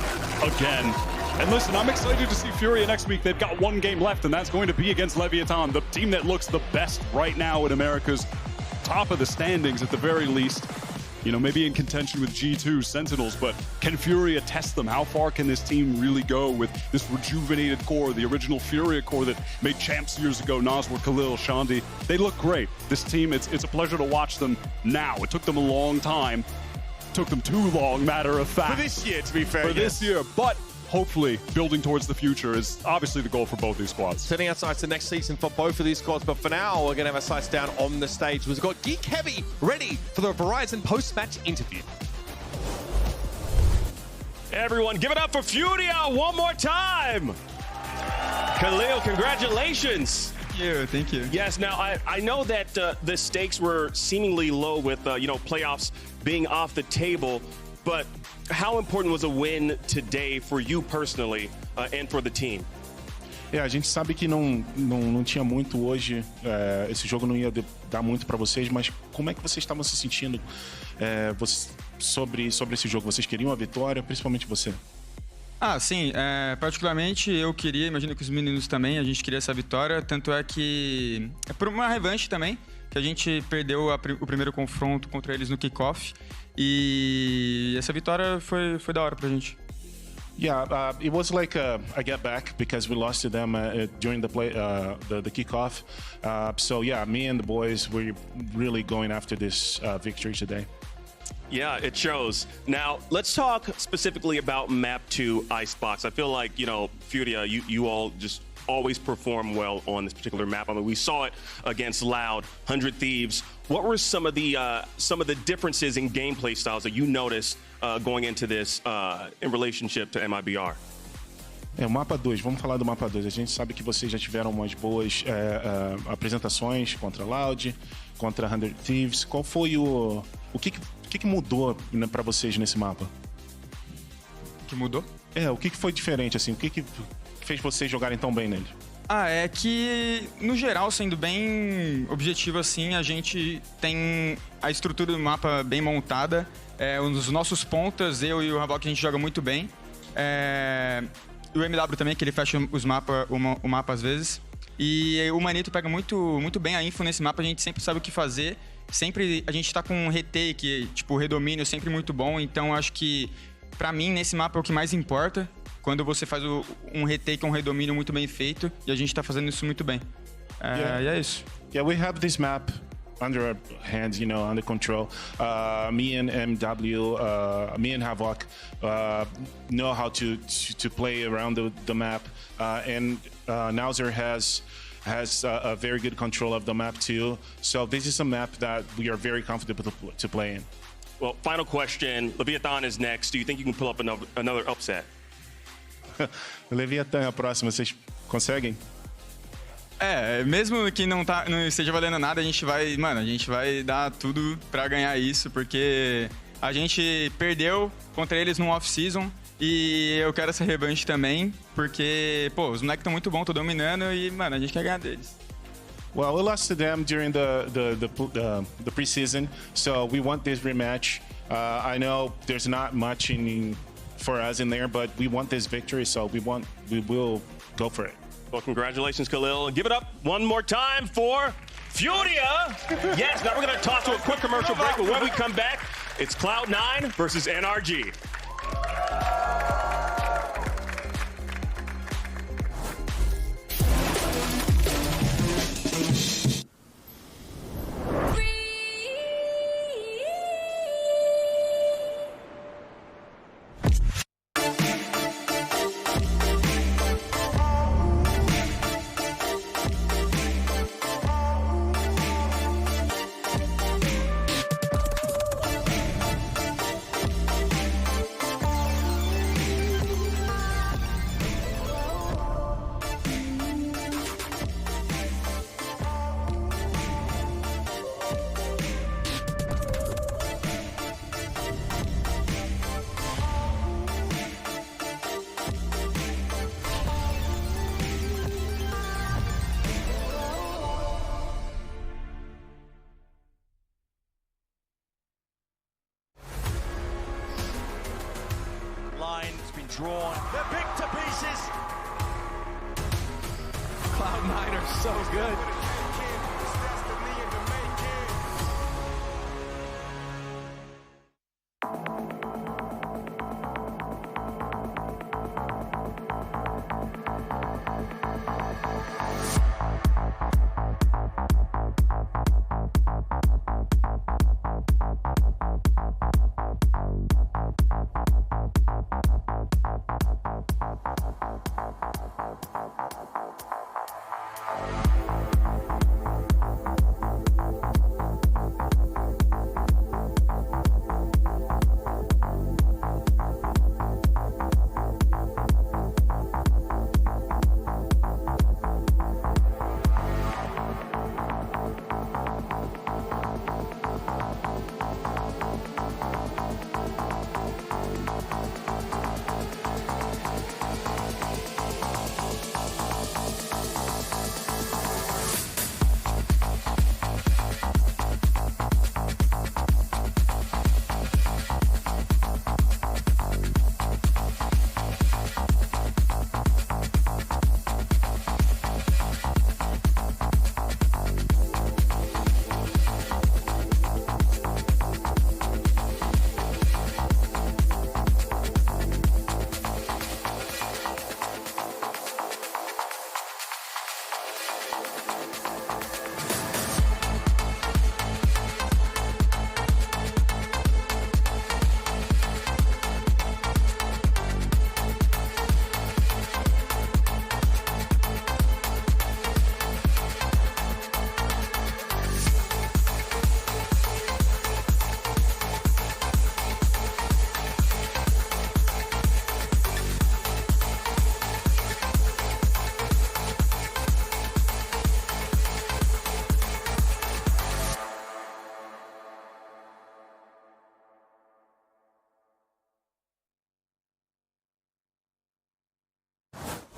again. And listen, I'm excited to see FURIA next week. They've got 1 game left, and that's going to be against LATAM, the team that looks the best right now in America's top of the standings at the very least. Maybe in contention with G2, Sentinels, but can FURIA test them? How far can this team really go with this rejuvenated core, the original FURIA core that made champs years ago, Noswa, Khalil, Shandi? They look great. This team, it's a pleasure to watch them now. It took them a long time. Took them too long, matter of fact. For this year, to be fair. For this year, but hopefully building towards the future is obviously the goal for both these squads. Setting our sights to next season for both of these squads, but for now, we're going to have our sights down on the stage. We've got Geek Heavy ready for the Verizon post-match interview. Everyone, give it up for FURIA one more time. Khalil, congratulations. Thank you. Yes, now I know that the stakes were seemingly low with playoffs being off the table, but how important was a win today for you personally and for the team? A gente sabe que não tinha muito hoje, esse jogo não ia dar muito para vocês, mas como é que vocês estavam se sentindo sobre esse jogo? Vocês queriam a vitória, principalmente você? Sim, particularmente eu queria, imagino que os meninos também, a gente queria essa vitória, tanto é que é por uma revanche também, que a gente perdeu o primeiro confronto contra eles no Kickoff, e essa vitória foi da hora pra gente. Yeah, it was like a get back because we lost to them during the kickoff. So yeah, me and the boys, we're really going after this victory today. Yeah, it shows. Now, let's talk specifically about Map 2 Icebox. I feel like, FURIA, you all just always perform well on this particular map. I mean, we saw it against Loud, 100 Thieves. What were some of the differences in gameplay styles that you noticed going into this in relationship to MIBR? O mapa 2, vamos falar do mapa 2. A gente sabe que vocês já tiveram umas boas apresentações contra Loud, contra 100 Thieves. Qual foi o que mudou para vocês nesse mapa? O que mudou? O que foi diferente, assim? O que fez vocês jogarem tão bem nele? É que, no geral, sendo bem objetivo assim, a gente tem a estrutura do mapa bem montada. Os nossos pontas, eu e o Havok, a gente joga muito bem. E o MW também, que ele fecha o mapa às vezes. E o Manito pega muito bem a info nesse mapa, a gente sempre sabe o que fazer. Sempre a gente tá com um retake, tipo, redomínio sempre muito bom. Então, acho que, pra mim, nesse mapa é o que mais importa. Quando você faz um retake, um redomínio muito bem feito. E a gente tá fazendo isso muito bem. E é isso. Yeah, we have this map under our hands, under control. Me and MW, me and Havok know how to play around the map. And Nauser has a very good control of the map too. So this is a map that we are very comfortable to play in. Well, final question. Leviathan is next. Do you think you can pull up another upset? Leviathan é a próxima. Vocês conseguem? Mesmo que não esteja valendo nada, a gente vai dar tudo pra ganhar isso, porque a gente perdeu contra eles no off-season. E eu quero essa revanche também, porque, os moleques estão muito bons, tô dominando e, a gente quer ganhar deles. Well, we lost to them during the preseason, so we want this rematch. I know there's not much for us in there, but we want this victory, so we will go for it. Well, congratulations, Khalil. And give it up one more time for FURIA. Yes, now we're going to toss to a quick commercial break, but when we come back, it's Cloud9 versus NRG. drawn. They're picked to pieces. Cloud9 are so good.